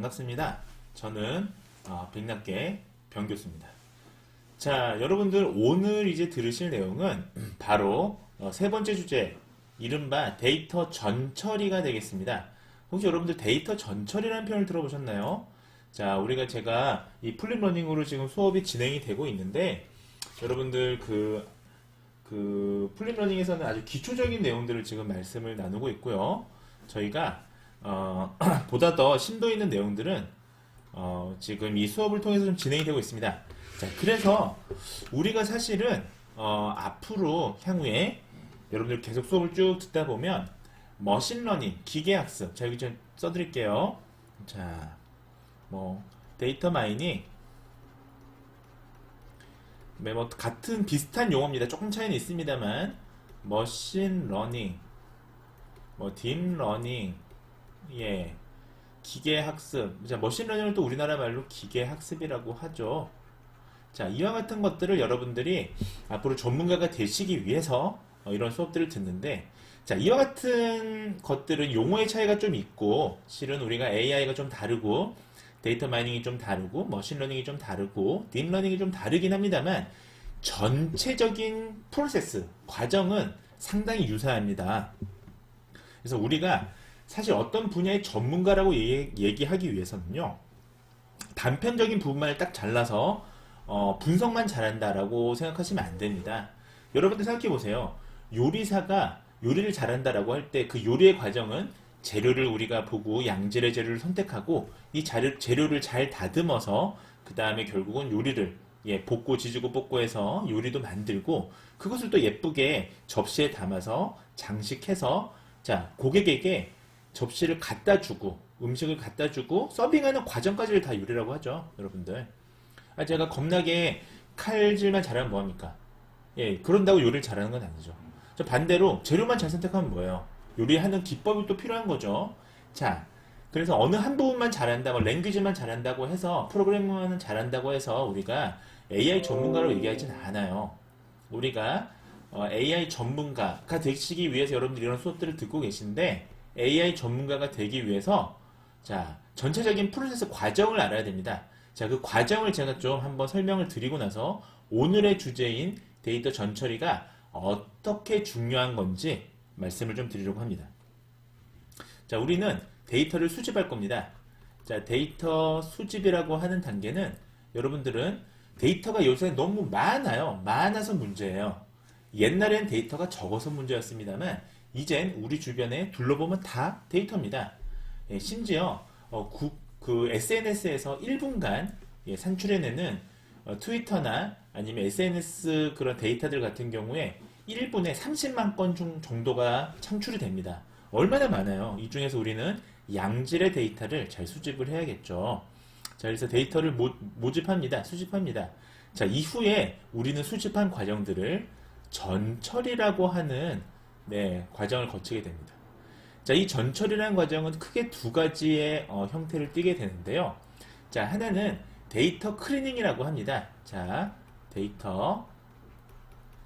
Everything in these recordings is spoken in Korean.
반갑습니다. 저는 백낙계 변교수입니다. 자, 여러분들 오늘 이제 들으실 내용은 바로 세 번째 주제, 이른바 데이터 전처리가 되겠습니다. 혹시 여러분들 데이터 전처리라는 표현을 들어보셨나요? 자, 제가 이 플립러닝으로 지금 수업이 진행이 되고 있는데, 여러분들 플립러닝에서는 아주 기초적인 내용들을 지금 말씀을 나누고 있고요. 저희가 보다 더 심도 있는 내용들은 지금 이 수업을 통해서 좀 진행이 되고 있습니다. 자, 그래서 우리가 사실은 앞으로 향후에 여러분들 계속 수업을 쭉 듣다 보면 머신러닝, 기계학습, 자 여기 좀 써드릴게요. 자, 데이터 마이닝, 같은 비슷한 용어입니다. 조금 차이는 있습니다만 머신러닝, 딥러닝, 예, 기계학습. 자, 머신러닝을 또 우리나라 말로 기계학습이라고 하죠. 자, 이와 같은 것들을 여러분들이 앞으로 전문가가 되시기 위해서 이런 수업들을 듣는데, 자, 이와 같은 것들은 용어의 차이가 좀 있고, 실은 우리가 AI가 좀 다르고, 데이터 마이닝이 좀 다르고, 머신러닝이 좀 다르고, 딥러닝이 좀 다르긴 합니다만, 전체적인 프로세스, 과정은 상당히 유사합니다. 그래서 우리가 사실 어떤 분야의 전문가라고 얘기하기 위해서는요, 단편적인 부분만을 딱 잘라서 분석만 잘한다라고 생각하시면 안 됩니다. 여러분들 생각해 보세요. 요리사가 요리를 잘한다라고 할 때 그 요리의 과정은 재료를 우리가 보고 양질의 재료를 선택하고 이 재료를 잘 다듬어서 그 다음에 결국은 요리를 볶고 지지고 볶고 해서 요리도 만들고 그것을 또 예쁘게 접시에 담아서 장식해서 자, 고객에게 접시를 갖다 주고 음식을 갖다 주고 서빙하는 과정까지를 다 요리라고 하죠. 여러분들. 제가 겁나게 칼질만 잘하면 뭐합니까? 예, 그런다고 요리를 잘하는 건 아니죠. 저 반대로 재료만 잘 선택하면 뭐예요? 요리하는 기법이 또 필요한 거죠. 자, 그래서 어느 한 부분만 잘한다, 랭귀지만 잘한다고 해서, 프로그래밍만 잘한다고 해서 우리가 AI 전문가로 얘기하진 않아요. 우리가 AI 전문가가 되시기 위해서 여러분들이 이런 수업들을 듣고 계신데, AI 전문가가 되기 위해서 자, 전체적인 프로세스 과정을 알아야 됩니다. 자, 그 과정을 제가 좀 한번 설명을 드리고 나서 오늘의 주제인 데이터 전처리가 어떻게 중요한 건지 말씀을 좀 드리려고 합니다. 자, 우리는 데이터를 수집할 겁니다. 자, 데이터 수집이라고 하는 단계는 여러분들은 데이터가 요새 너무 많아요. 많아서 문제예요. 옛날엔 데이터가 적어서 문제였습니다만 이젠 우리 주변에 둘러보면 다 데이터입니다. 예, 심지어 SNS에서 1분간 산출해내는 트위터나 아니면 SNS 그런 데이터들 같은 경우에 1분에 30만 건 정도가 창출이 됩니다. 얼마나 많아요. 이 중에서 우리는 양질의 데이터를 잘 수집을 해야겠죠. 자, 그래서 데이터를 모집합니다. 수집합니다. 자, 이후에 우리는 수집한 과정들을 전처리라고 하는 과정을 거치게 됩니다. 자, 이 전처리라는 과정은 크게 두 가지의 형태를 띠게 되는데요. 자, 하나는 데이터 클리닝이라고 합니다. 자, 데이터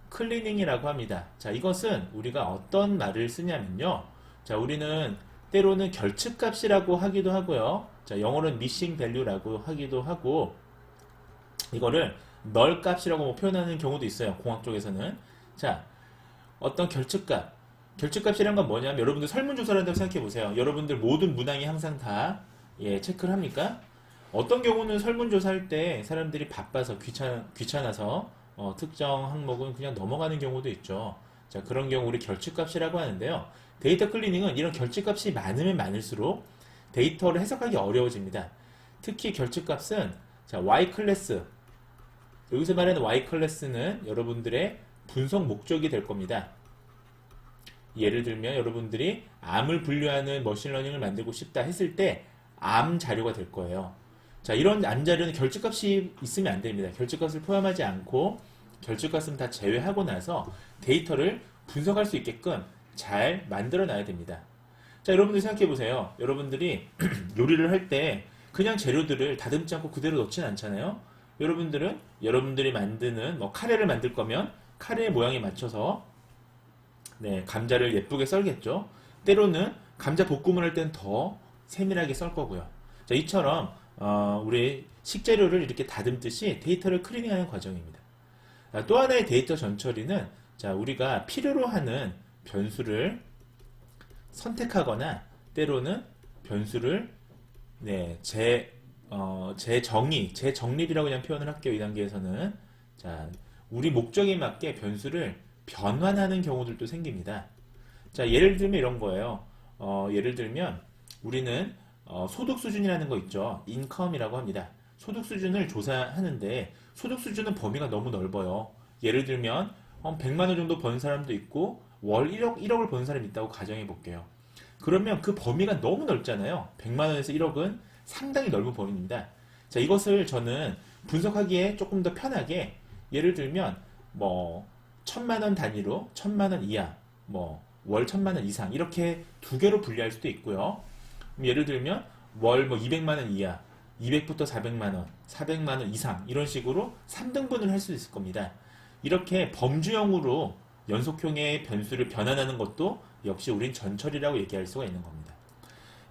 클리닝이라고 합니다. 자, 이것은 우리가 어떤 말을 쓰냐면요. 자, 우리는 때로는 결측값이라고 하기도 하고요. 자, 영어로는 missing value라고 하기도 하고, 이거를 null 값이라고 표현하는 경우도 있어요. 공학 쪽에서는. 자, 어떤 결측값이란 건 뭐냐면 여러분들 설문조사를 한다고 생각해 보세요. 여러분들 모든 문항이 항상 다 체크를 합니까? 어떤 경우는 설문조사할 때 사람들이 바빠서 귀찮아서 특정 항목은 그냥 넘어가는 경우도 있죠. 자, 그런 경우 우리 결측값이라고 하는데요. 데이터 클리닝은 이런 결측값이 많으면 많을수록 데이터를 해석하기 어려워집니다. 특히 결측값은 자, Y 클래스, 여기서 말하는 Y 클래스는 여러분들의 분석 목적이 될 겁니다. 예를 들면 여러분들이 암을 분류하는 머신러닝을 만들고 싶다 했을 때 암 자료가 될 거예요. 자, 이런 암 자료는 결측값이 있으면 안 됩니다. 결측값을 포함하지 않고 결측값은 다 제외하고 나서 데이터를 분석할 수 있게끔 잘 만들어 놔야 됩니다. 자, 여러분들 생각해 보세요. 여러분들이 요리를 할 때 그냥 재료들을 다듬지 않고 그대로 넣진 않잖아요. 여러분들이 만드는 카레를 만들 거면 카레의 모양에 맞춰서 감자를 예쁘게 썰겠죠. 때로는 감자 볶음을 할 때는 더 세밀하게 썰 거고요. 자, 이처럼 우리 식재료를 이렇게 다듬듯이 데이터를 클리닝하는 과정입니다. 또 하나의 데이터 전처리는 자, 우리가 필요로 하는 변수를 선택하거나 때로는 변수를 네, 재정립이라고 그냥 표현을 할게요. 이 단계에서는. 자, 우리 목적에 맞게 변수를 변환하는 경우들도 생깁니다. 자, 예를 들면 이런 거예요. 예를 들면 우리는 소득 수준이라는 거 있죠. 인컴이라고 합니다. 소득 수준을 조사하는데 소득 수준은 범위가 너무 넓어요. 예를 들면 100만 원 정도 버는 사람도 있고 월 1억을 버는 사람이 있다고 가정해 볼게요. 그러면 그 범위가 너무 넓잖아요. 100만 원에서 1억은 상당히 넓은 범위입니다. 자, 이것을 저는 분석하기에 조금 더 편하게 예를 들면 뭐 1000만 원 단위로 1000만 원 이하, 뭐 월 1000만 원 이상 이렇게 두 개로 분리할 수도 있고요. 예를 들면 월 뭐 200만 원 이하, 200부터 400만 원, 400만 원 이상 이런 식으로 3등분을 할 수 있을 겁니다. 이렇게 범주형으로 연속형의 변수를 변환하는 것도 역시 우린 전처리라고 얘기할 수가 있는 겁니다.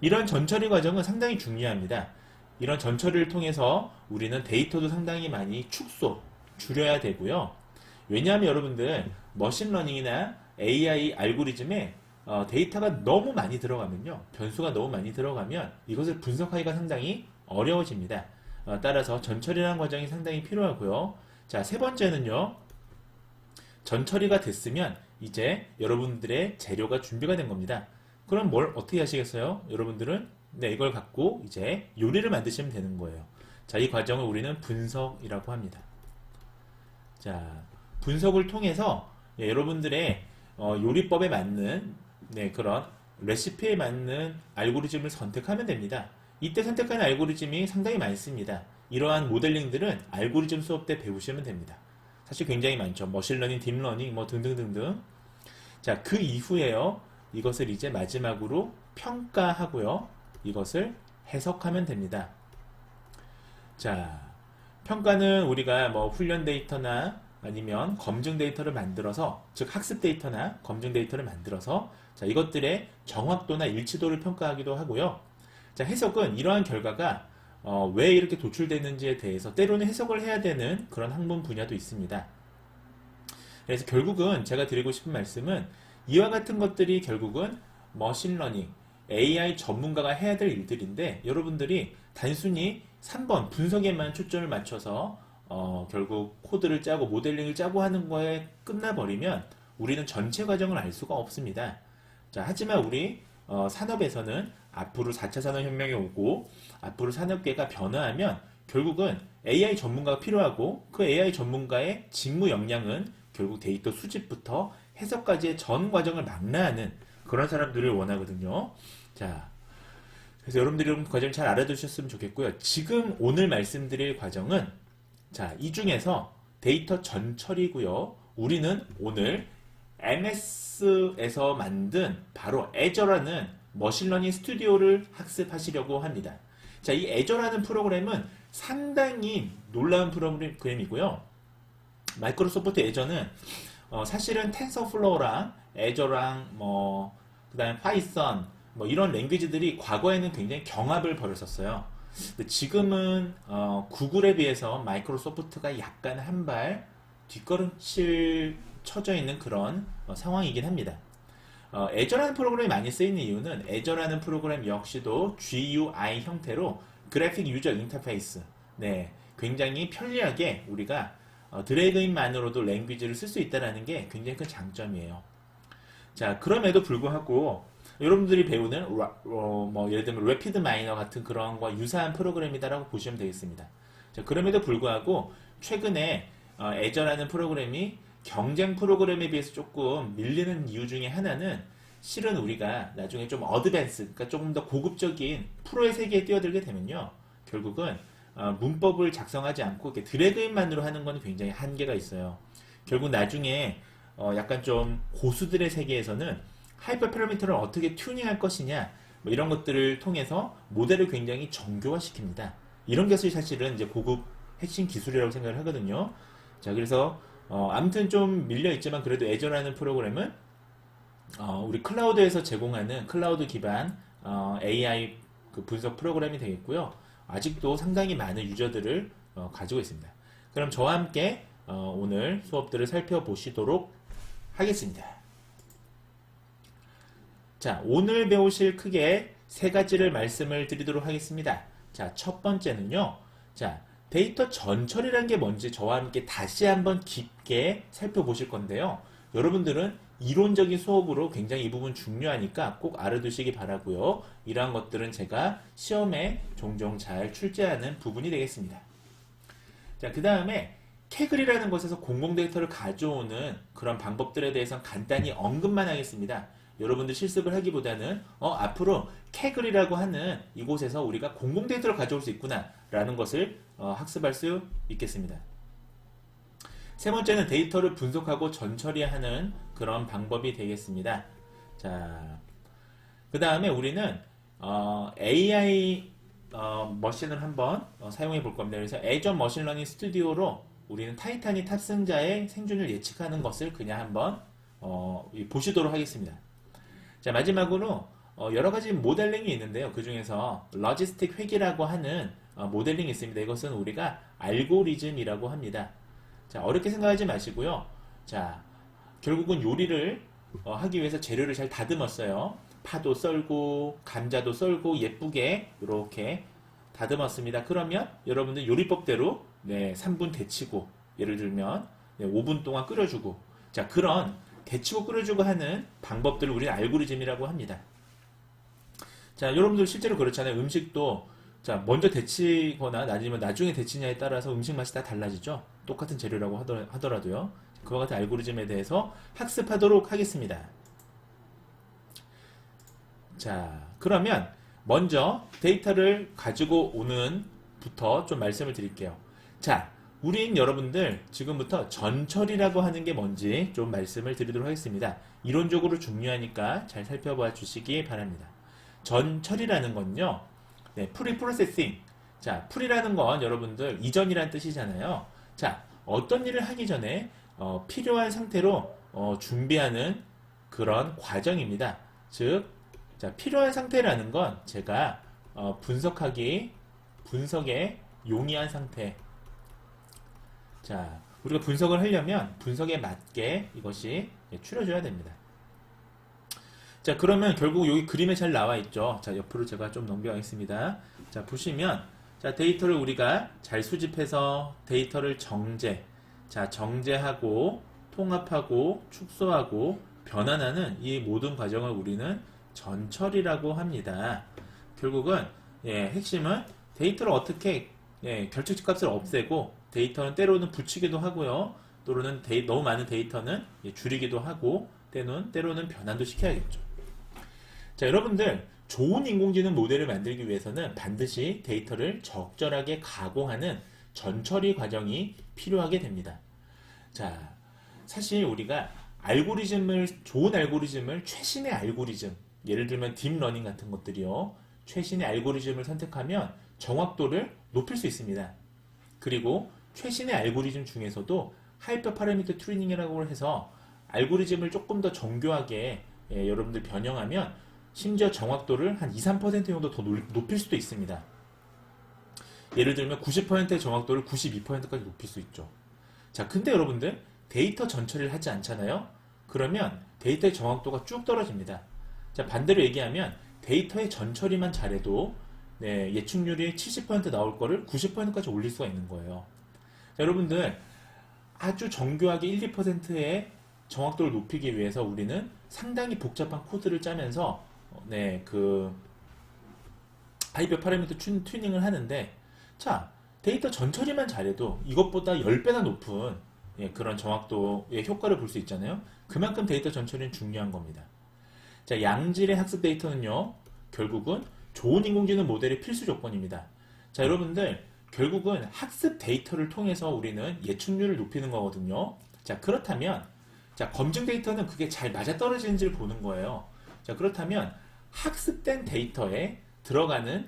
이런 전처리 과정은 상당히 중요합니다. 이런 전처리를 통해서 우리는 데이터도 상당히 많이 줄여야 되고요. 왜냐하면 여러분들 머신러닝이나 AI 알고리즘에 데이터가 너무 많이 들어가면요. 변수가 너무 많이 들어가면 이것을 분석하기가 상당히 어려워집니다. 따라서 전처리라는 과정이 상당히 필요하고요. 자, 세 번째는요. 전처리가 됐으면 이제 여러분들의 재료가 준비가 된 겁니다. 그럼 뭘 어떻게 하시겠어요? 여러분들은 네, 이걸 갖고 이제 요리를 만드시면 되는 거예요. 자, 이 과정을 우리는 분석이라고 합니다. 자, 분석을 통해서 여러분들의 요리법에 맞는 그런 레시피에 맞는 알고리즘을 선택하면 됩니다. 이때 선택하는 알고리즘이 상당히 많습니다. 이러한 모델링들은 알고리즘 수업 때 배우시면 됩니다. 사실 굉장히 많죠. 머신러닝, 딥러닝 뭐 등등등등. 자, 그 이후에요. 이것을 이제 마지막으로 평가하고요. 이것을 해석하면 됩니다. 자, 평가는 우리가 뭐 훈련 데이터나 아니면 검증 데이터를 만들어서, 즉 학습 데이터나 검증 데이터를 만들어서 자, 이것들의 정확도나 일치도를 평가하기도 하고요. 자, 해석은 이러한 결과가 왜 이렇게 도출되는지에 대해서 때로는 해석을 해야 되는 그런 학문 분야도 있습니다. 그래서 결국은 제가 드리고 싶은 말씀은 이와 같은 것들이 결국은 머신러닝, AI 전문가가 해야 될 일들인데 여러분들이 단순히 3번 분석에만 초점을 맞춰서 결국 코드를 짜고 모델링을 짜고 하는 거에 끝나버리면 우리는 전체 과정을 알 수가 없습니다. 자, 하지만 우리 산업에서는 앞으로 4차 산업혁명이 오고 앞으로 산업계가 변화하면 결국은 AI 전문가가 필요하고 그 AI 전문가의 직무 역량은 결국 데이터 수집부터 해석까지의 전 과정을 망라하는 그런 사람들을 원하거든요. 자, 그래서 여러분들이 이런 과정 잘 알아두셨으면 좋겠고요. 지금 오늘 말씀드릴 과정은 자, 이 중에서 데이터 전처리고요. 우리는 오늘 MS에서 만든 바로 애저라는 머신러닝 스튜디오를 학습하시려고 합니다. 자, 이 애저라는 프로그램은 상당히 놀라운 프로그램이고요. 마이크로소프트 애저는 사실은 텐서플로우랑 애저랑 그다음에 파이썬 이런 랭귀지들이 과거에는 굉장히 경합을 벌였었어요. 근데 지금은 구글에 비해서 마이크로소프트가 약간 한 발 뒷걸음질 쳐져 있는 그런 상황이긴 합니다. 애저라는 프로그램이 많이 쓰이는 이유는 애저라는 프로그램 역시도 GUI 형태로 그래픽 유저 인터페이스 굉장히 편리하게 우리가 드래그인만으로도 랭귀지를 쓸 수 있다는 게 굉장히 큰 장점이에요. 자, 그럼에도 불구하고 여러분들이 배우는 예를 들면 래피드 마이너 같은 그런 거와 유사한 프로그램이다라고 보시면 되겠습니다. 자, 그럼에도 불구하고 최근에 애저라는 프로그램이 경쟁 프로그램에 비해서 조금 밀리는 이유 중에 하나는 실은 우리가 나중에 좀 어드밴스, 그러니까 조금 더 고급적인 프로의 세계에 뛰어들게 되면요. 결국은 문법을 작성하지 않고 이렇게 드래그인만으로 하는 건 굉장히 한계가 있어요. 결국 나중에 약간 좀 고수들의 세계에서는 하이퍼 패러미터를 어떻게 튜닝할 것이냐 이런 것들을 통해서 모델을 굉장히 정교화시킵니다. 이런 것이 사실은 이제 고급 핵심 기술이라고 생각을 하거든요. 자, 그래서 아무튼 좀 밀려 있지만 그래도 애저라는 프로그램은 우리 클라우드에서 제공하는 클라우드 기반 AI 그 분석 프로그램이 되겠고요. 아직도 상당히 많은 유저들을 가지고 있습니다. 그럼 저와 함께 오늘 수업들을 살펴보시도록 하겠습니다. 자, 오늘 배우실 크게 세 가지를 말씀을 드리도록 하겠습니다. 자, 첫 번째는요. 자, 데이터 전처리라는 게 뭔지 저와 함께 다시 한번 깊게 살펴보실 건데요. 여러분들은 이론적인 수업으로 굉장히 이 부분 중요하니까 꼭 알아두시기 바라고요. 이러한 것들은 제가 시험에 종종 잘 출제하는 부분이 되겠습니다. 자, 그 다음에 캐글이라는 것에서 공공 데이터를 가져오는 그런 방법들에 대해서 간단히 언급만 하겠습니다. 여러분들 실습을 하기보다는 앞으로 캐글이라고 하는 이곳에서 우리가 공공 데이터를 가져올 수 있구나 라는 것을 학습할 수 있겠습니다. 세 번째는 데이터를 분석하고 전처리하는 그런 방법이 되겠습니다. 자, 그 다음에 우리는 AI 머신을 한번 사용해 볼 겁니다. 그래서 애저 머신러닝 스튜디오로 우리는 타이타닉 탑승자의 생존을 예측하는 것을 그냥 한번 보시도록 하겠습니다. 자, 마지막으로 여러 가지 모델링이 있는데요. 그 중에서 로지스틱 회귀라고 하는 모델링이 있습니다. 이것은 우리가 알고리즘이라고 합니다. 자, 어렵게 생각하지 마시고요. 자, 결국은 요리를 하기 위해서 재료를 잘 다듬었어요. 파도 썰고 감자도 썰고 예쁘게 이렇게 다듬었습니다. 그러면 여러분들 요리법대로 3분 데치고 예를 들면 5분 동안 끓여주고 자, 그런 데치고 끓여주고 하는 방법들을 우리는 알고리즘이라고 합니다. 자, 여러분들 실제로 그렇잖아요. 음식도 자, 먼저 데치거나 아니면 나중에 데치냐에 따라서 음식 맛이 다 달라지죠. 똑같은 재료라고 하더라도요. 그와 같은 알고리즘에 대해서 학습하도록 하겠습니다. 자, 그러면 먼저 데이터를 가지고 오는 부터 좀 말씀을 드릴게요. 자, 우린 여러분들 지금부터 전처리라고 하는 게 뭔지 좀 말씀을 드리도록 하겠습니다. 이론적으로 중요하니까 잘 살펴봐 주시기 바랍니다. 전처리라는 건요. 프리프로세싱. 자, 프리라는 건 여러분들 이전이란 뜻이잖아요. 자, 어떤 일을 하기 전에 필요한 상태로 준비하는 그런 과정입니다. 즉, 자, 필요한 상태라는 건 제가 분석에 용이한 상태. 자, 우리가 분석을 하려면 분석에 맞게 이것이 추려져야 됩니다. 자, 그러면 결국 여기 그림에 잘 나와 있죠. 자, 옆으로 제가 좀 넘겨가겠습니다. 자, 보시면 자, 데이터를 우리가 잘 수집해서 데이터를 정제하고 통합하고 축소하고 변환하는 이 모든 과정을 우리는 전처리라고 합니다. 결국은 핵심은 데이터를 어떻게 결측 값을 없애고 데이터는 때로는 붙이기도 하고요. 또는 너무 많은 데이터는 줄이기도 하고 때로는 변환도 시켜야겠죠. 자, 여러분들 좋은 인공지능 모델을 만들기 위해서는 반드시 데이터를 적절하게 가공하는 전처리 과정이 필요하게 됩니다. 자, 사실 우리가 좋은 알고리즘을 최신의 알고리즘, 예를 들면 딥러닝 같은 것들이요. 최신의 알고리즘을 선택하면 정확도를 높일 수 있습니다. 그리고 최신의 알고리즘 중에서도 하이퍼 파라미터 튜닝이라고 해서 알고리즘을 조금 더 정교하게 여러분들 변형하면 심지어 정확도를 한 2, 3% 정도 더 높일 수도 있습니다. 예를 들면 90%의 정확도를 92%까지 높일 수 있죠. 자, 근데 여러분들 데이터 전처리를 하지 않잖아요? 그러면 데이터의 정확도가 쭉 떨어집니다. 자, 반대로 얘기하면 데이터의 전처리만 잘해도 예측률이 70% 나올 거를 90%까지 올릴 수가 있는 거예요. 자, 여러분들 아주 정교하게 1, 2%의 정확도를 높이기 위해서 우리는 상당히 복잡한 코드를 짜면서 하이퍼 파라미터 튜닝을 하는데 자, 데이터 전처리만 잘해도 이것보다 10배나 높은 그런 정확도의 효과를 볼 수 있잖아요. 그만큼 데이터 전처리는 중요한 겁니다. 자, 양질의 학습 데이터는요, 결국은 좋은 인공지능 모델의 필수 조건입니다. 자, 여러분들, 결국은 학습 데이터를 통해서 우리는 예측률을 높이는 거거든요. 자, 그렇다면, 자, 검증 데이터는 그게 잘 맞아떨어지는지를 보는 거예요. 자, 그렇다면, 학습된 데이터에 들어가는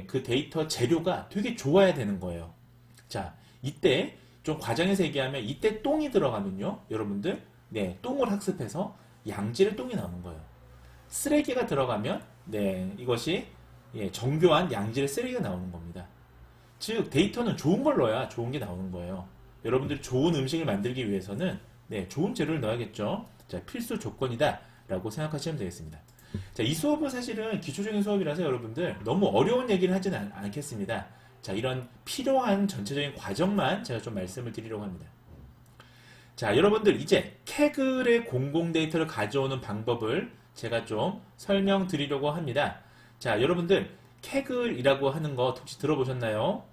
그 데이터 재료가 되게 좋아야 되는 거예요. 자, 이때, 좀 과장해서 얘기하면, 이때 똥이 들어가면요, 여러분들, 똥을 학습해서 양질의 똥이 나오는 거예요. 쓰레기가 들어가면 이것이 예, 정교한 양질의 쓰레기가 나오는 겁니다. 즉 데이터는 좋은 걸 넣어야 좋은 게 나오는 거예요. 여러분들이 좋은 음식을 만들기 위해서는 네, 좋은 재료를 넣어야겠죠. 자, 필수 조건이다 라고 생각하시면 되겠습니다. 자, 이 수업은 사실은 기초적인 수업이라서 여러분들 너무 어려운 얘기를 하지는 않겠습니다. 자, 이런 필요한 전체적인 과정만 제가 좀 말씀을 드리려고 합니다. 자, 여러분들 이제 캐글의 공공 데이터를 가져오는 방법을 제가 좀 설명드리려고 합니다. 자, 여러분들 캐글이라고 하는 거 혹시 들어보셨나요?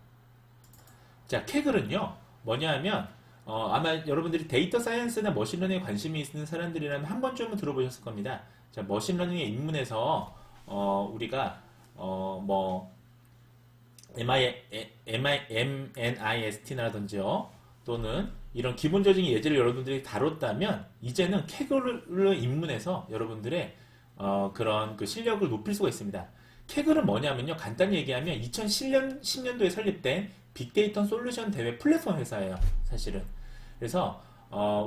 자, 캐글은요 뭐냐 하면 아마 여러분들이 데이터 사이언스나 머신러닝에 관심이 있는 사람들이라면 한 번쯤은 들어보셨을 겁니다. 자, 머신러닝의 입문에서 우리가 뭐 MNIST라든지요 또는 이런 기본적인 예제를 여러분들이 다뤘다면 이제는 캐글을 입문해서 여러분들의 그런 그 실력을 높일 수가 있습니다. 캐글은 뭐냐면요 간단히 얘기하면 2010년도에 설립된 빅데이터 솔루션 대회 플랫폼 회사예요. 사실은. 그래서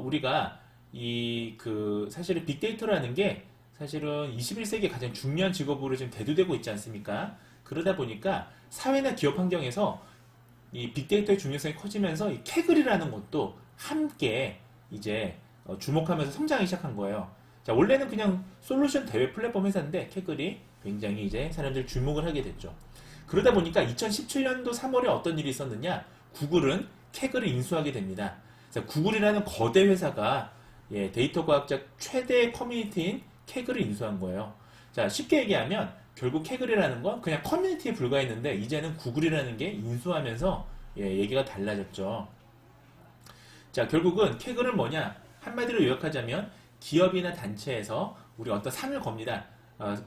우리가 이 그 사실은 빅데이터라는 게 사실은 21세기 가장 중요한 직업으로 지금 대두되고 있지 않습니까? 그러다 보니까 사회나 기업 환경에서 이 빅데이터의 중요성이 커지면서 이 캐글이라는 것도 함께 이제 주목하면서 성장하기 시작한 거예요. 자, 원래는 그냥 솔루션 대회 플랫폼 회사인데 캐글이 굉장히 이제 사람들 주목을 하게 됐죠. 그러다 보니까 2017년도 3월에 어떤 일이 있었느냐? 구글은 캐글을 인수하게 됩니다. 그래서 구글이라는 거대 회사가 예, 데이터 과학자 최대 커뮤니티인 캐글을 인수한 거예요. 자, 쉽게 얘기하면 결국 캐글이라는 건 그냥 커뮤니티에 불과했는데 이제는 구글이라는 게 인수하면서 예, 얘기가 달라졌죠. 자, 결국은 캐글은 뭐냐? 한마디로 요약하자면 기업이나 단체에서 우리 어떤 상을 겁니다.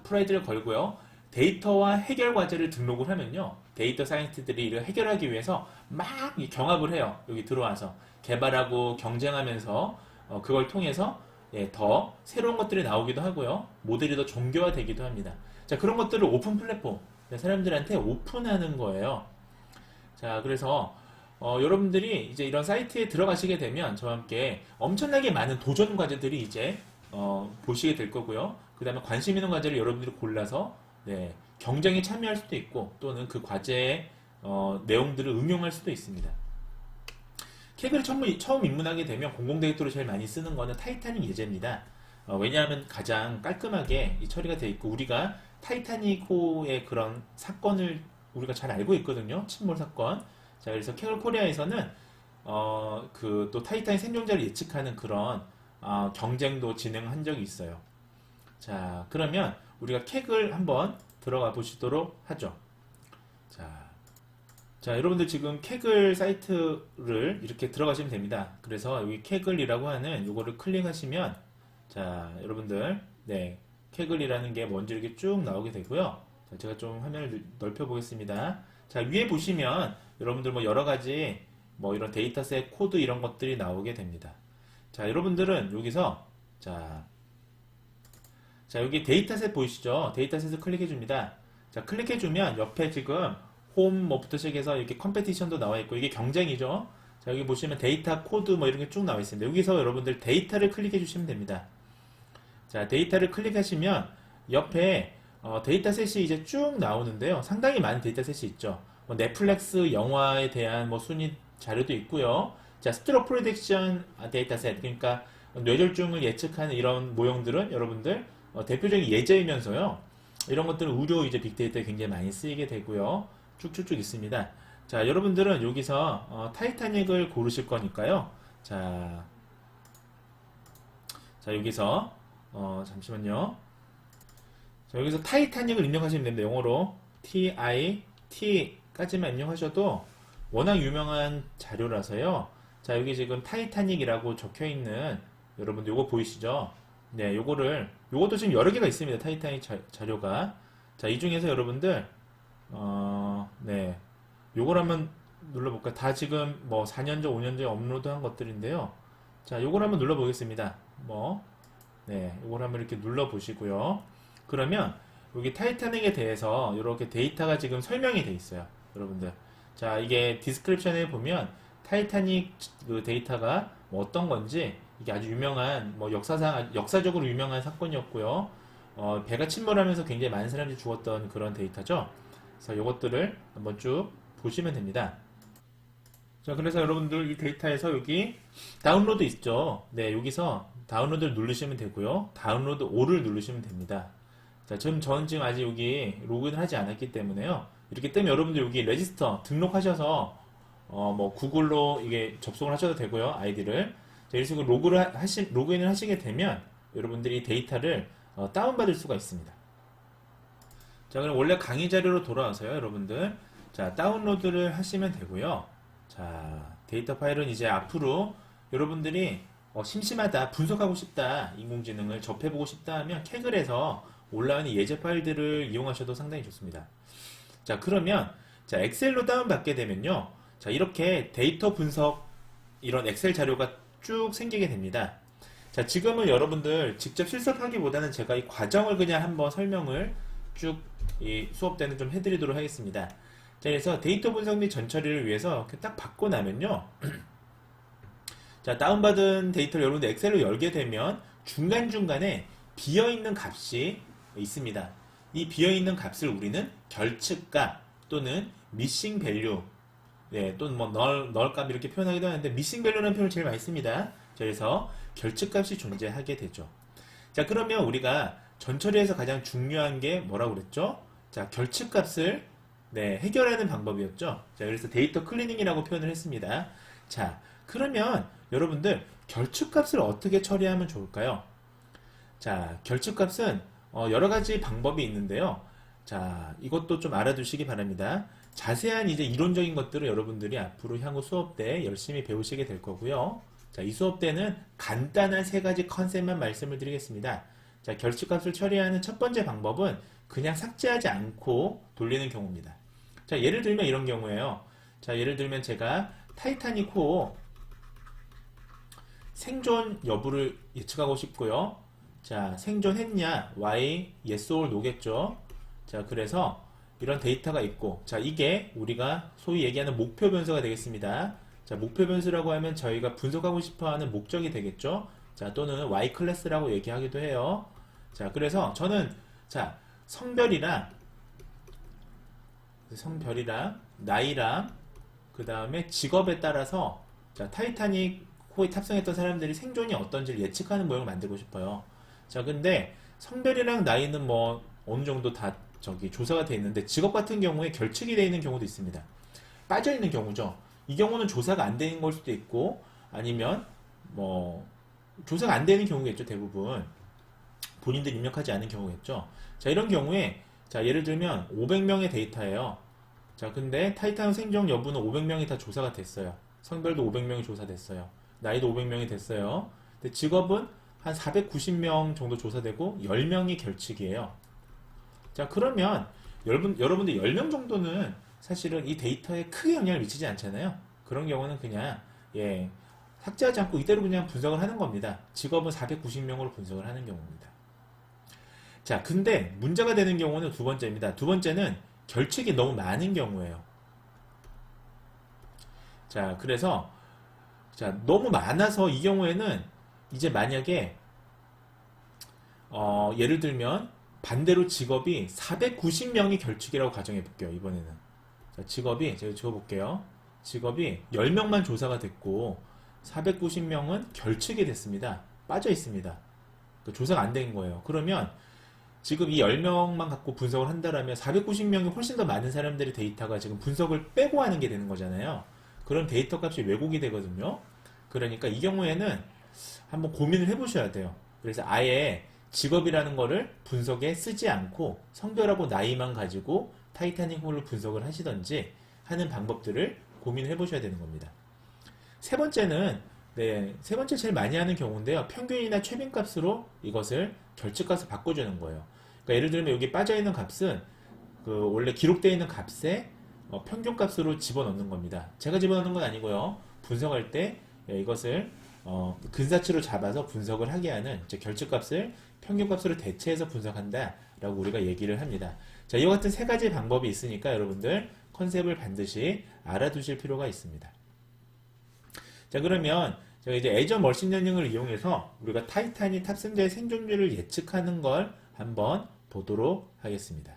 프라이드를 걸고요. 데이터와 해결 과제를 등록을 하면요. 데이터 사이언티스트들이 이를 해결하기 위해서 막 경합을 해요. 여기 들어와서 개발하고 경쟁하면서 그걸 통해서 예, 더 새로운 것들이 나오기도 하고요. 모델이 더 정교화되기도 합니다. 자, 그런 것들을 오픈 플랫폼, 사람들한테 오픈하는 거예요. 자, 그래서 여러분들이 이제 이런 사이트에 들어가시게 되면 저와 함께 엄청나게 많은 도전 과제들이 이제 보시게 될 거고요. 그 다음에 관심 있는 과제를 여러분들이 골라서 네, 경쟁에 참여할 수도 있고 또는 그 과제의 내용들을 응용할 수도 있습니다. 캐글을 처음 입문하게 되면 공공 데이터로 제일 많이 쓰는 거는 타이타닉 예제입니다. 왜냐하면 가장 깔끔하게 처리가 돼 있고 우리가 타이타닉호의 그런 사건을 우리가 잘 알고 있거든요. 침몰 사건. 자, 그래서 캐글 코리아에서는 그 또 타이타닉 생존자를 예측하는 그런 경쟁도 진행한 적이 있어요. 자, 그러면 우리가 캐글 한번 들어가 보시도록 하죠. 자, 여러분들 지금 캐글 사이트를 이렇게 들어가시면 됩니다. 그래서 여기 캐글이라고 하는 요거를 클릭하시면 자, 여러분들 네, 캐글이라는 게 뭔지 이렇게 쭉 나오게 되고요. 자, 제가 좀 화면을 넓혀 보겠습니다. 자, 위에 보시면 여러분들 뭐 여러 가지 뭐 이런 데이터셋 코드 이런 것들이 나오게 됩니다. 자, 여러분들은 여기서 자, 여기 데이터셋 보이시죠? 데이터셋을 클릭해 줍니다. 자, 클릭해 주면 옆에 지금 홈 뭐부터 시작해서 이렇게 컴페티션도 나와 있고 이게 경쟁이죠. 자, 여기 보시면 데이터 코드 뭐 이런 게 쭉 나와 있습니다. 여기서 여러분들 데이터를 클릭해 주시면 됩니다. 자, 데이터를 클릭하시면 옆에 데이터셋이 이제 쭉 나오는데요. 상당히 많은 데이터셋이 있죠. 뭐 넷플릭스 영화에 대한 뭐 순위 자료도 있고요. 자, 스트로 프로딕션 데이터셋 그러니까 뇌졸중을 예측하는 이런 모형들은 여러분들 대표적인 예제이면서요. 이런 것들은 의료 이제 빅데이터에 굉장히 많이 쓰이게 되고요. 쭉쭉쭉 있습니다. 자, 여러분들은 여기서 타이타닉을 고르실 거니까요. 자, 여기서 잠시만요. 자, 여기서 타이타닉을 입력하시면 됩니다. 영어로 TIT까지만 입력하셔도 워낙 유명한 자료라서요. 자, 여기 지금 타이타닉이라고 적혀 있는 여러분들 요거 보이시죠? 네, 요것도 지금 여러 개가 있습니다. 타이타닉 자료가. 자, 이 중에서 여러분들 네, 요걸 한번 눌러볼까요? 다 지금 뭐 4년 전, 5년 전에 업로드한 것들인데요. 자, 요걸 한번 눌러보겠습니다. 네, 요걸 한번 이렇게 눌러보시고요. 그러면 여기 타이타닉에 대해서 이렇게 데이터가 지금 설명이 돼 있어요. 여러분들. 자, 이게 디스크립션에 보면 타이타닉 그 데이터가 뭐 어떤 건지 이게 아주 유명한 뭐 역사적으로 유명한 사건이었고요. 배가 침몰하면서 굉장히 많은 사람들이 죽었던 그런 데이터죠. 그래서 이것들을 한번 쭉 보시면 됩니다. 자, 그래서 여러분들 이 데이터에서 여기 다운로드 있죠. 네, 여기서 다운로드를 누르시면 되고요. 다운로드 5를 누르시면 됩니다. 자, 저는 지금 아직 여기 로그인을 하지 않았기 때문에요. 이렇게 뜨면 여러분들 여기 레지스터 등록하셔서 뭐 구글로 이게 접속을 하셔도 되고요. 아이디를. 자, 이런 식으로 로그인을 하시게 되면 여러분들이 데이터를 다운받을 수가 있습니다. 자, 그럼 원래 강의 자료로 돌아와서요, 여러분들. 자, 다운로드를 하시면 되고요. 자, 데이터 파일은 이제 앞으로 여러분들이 심심하다, 분석하고 싶다, 인공지능을 접해보고 싶다 하면 캐글에서 올라오는 예제 파일들을 이용하셔도 상당히 좋습니다. 자, 그러면 자, 엑셀로 다운받게 되면요. 자, 이렇게 데이터 분석 이런 엑셀 자료가 쭉 생기게 됩니다. 자, 지금은 여러분들 직접 실습하기보다는 제가 이 과정을 그냥 한번 설명을 쭉 이 수업 때는 좀 해드리도록 하겠습니다. 자, 그래서 데이터 분석 및 전처리를 위해서 이렇게 딱 받고 나면요. 자, 다운받은 데이터를 여러분들 엑셀로 열게 되면 중간중간에 비어있는 값이 있습니다. 이 비어있는 값을 우리는 결측값 또는 미싱 밸류, 네, 또는 뭐 널 값 이렇게 표현하기도 하는데 미싱 밸류라는 표현을 제일 많이 씁니다. 자, 그래서 결측값이 존재하게 되죠. 자, 그러면 우리가 전처리에서 가장 중요한 게 뭐라고 그랬죠? 자, 결측값을 네, 해결하는 방법이었죠. 자, 그래서 데이터 클리닝이라고 표현을 했습니다. 자, 그러면 여러분들 결측값을 어떻게 처리하면 좋을까요? 자, 결측값은 여러 가지 방법이 있는데요. 자, 이것도 좀 알아두시기 바랍니다. 자세한 이제 이론적인 것들을 여러분들이 앞으로 향후 수업 때 열심히 배우시게 될 거고요. 자, 이 수업 때는 간단한 세 가지 컨셉만 말씀을 드리겠습니다. 자, 결측값을 처리하는 첫 번째 방법은 그냥 삭제하지 않고 돌리는 경우입니다. 자, 예를 들면 이런 경우에요. 자, 예를 들면 제가 타이타닉 호 생존 여부를 예측하고 싶고요. 자, 생존했냐? Y, yes or no겠죠. 자, 그래서 이런 데이터가 있고, 자, 이게 우리가 소위 얘기하는 목표 변수가 되겠습니다. 자, 목표 변수라고 하면 저희가 분석하고 싶어 하는 목적이 되겠죠. 자, 또는 Y 클래스라고 얘기하기도 해요. 자, 그래서 저는, 자, 성별이랑, 나이랑, 그 다음에 직업에 따라서, 자, 타이타닉 호에 탑승했던 사람들이 생존이 어떤지를 예측하는 모형을 만들고 싶어요. 자, 근데 성별이랑 나이는 뭐 어느 정도 다 저기 조사가 돼 있는데 직업 같은 경우에 결측이 돼 있는 경우도 있습니다. 빠져 있는 경우죠. 이 경우는 조사가 안 되는 걸 수도 있고 아니면 뭐 조사가 안 되는 경우겠죠. 대부분 본인들 입력하지 않은 경우겠죠. 자, 이런 경우에 자, 예를 들면 500명의 데이터예요. 자, 근데 타이탄 생존 여부는 500명이 다 조사가 됐어요. 성별도 500명이 조사됐어요. 나이도 500명이 됐어요. 근데 직업은 한 490명 정도 조사되고 10명이 결측이에요. 자, 그러면 여러분들 10명 정도는 사실은 이 데이터에 크게 영향을 미치지 않잖아요. 그런 경우는 그냥 예, 삭제하지 않고 이대로 그냥 분석을 하는 겁니다. 직업은 490명으로 분석을 하는 경우입니다. 자, 근데 문제가 되는 경우는 두 번째입니다. 두 번째는 결측이 너무 많은 경우예요. 자, 그래서 자, 너무 많아서 이 경우에는 이제 만약에 예를 들면 반대로 직업이 490명이 결측이라고 가정해 볼게요. 이번에는 자, 직업이 제가 적어볼게요. 직업이 10명만 조사가 됐고 490명은 결측이 됐습니다. 빠져 있습니다. 조사가 안 된 거예요. 그러면 지금 이 10명만 갖고 분석을 한다라면 490명이 훨씬 더 많은 사람들의 데이터가 지금 분석을 빼고 하는 게 되는 거잖아요. 그럼 데이터 값이 왜곡이 되거든요. 그러니까 이 경우에는 한번 고민을 해보셔야 돼요. 그래서 아예 직업이라는 거를 분석에 쓰지 않고 성별하고 나이만 가지고 타이타닉 홀로 분석을 하시던지 하는 방법들을 고민을 해보셔야 되는 겁니다. 세 번째는 세 번째 제일 많이 하는 경우인데요. 평균이나 최빈 값으로 이것을 결측값을 바꿔주는 거예요. 그러니까 예를 들면 여기 빠져있는 값은 그 원래 기록되어 있는 값에 평균 값으로 집어넣는 겁니다. 제가 집어넣는 건 아니고요. 분석할 때 이것을 근사치로 잡아서 분석을 하게 하는 결측값을 평균값으로 대체해서 분석한다 라고 우리가 얘기를 합니다. 자, 이와 같은 세 가지 방법이 있으니까 여러분들 컨셉을 반드시 알아두실 필요가 있습니다. 자, 그러면 제가 이제 애저 머신러닝을 이용해서 우리가 타이탄이 탑승자의 생존율을 예측하는 걸 한번 보도록 하겠습니다.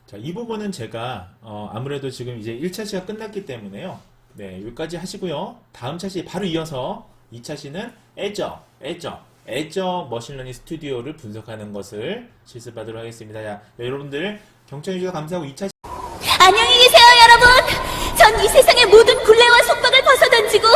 자, 이 부분은 제가 아무래도 지금 이제 1차 시가 끝났기 때문에요. 네, 여기까지 하시고요. 다음 차시 바로 이어서 2차 시는 애저 머신러닝 스튜디오를 분석하는 것을 실습하도록 하겠습니다. 자, 여러분들 경청해주셔서 감사하고 2차 시 안녕히 계세요, 여러분. 전 이 세상의 모든 굴레와 속박을 벗어던지고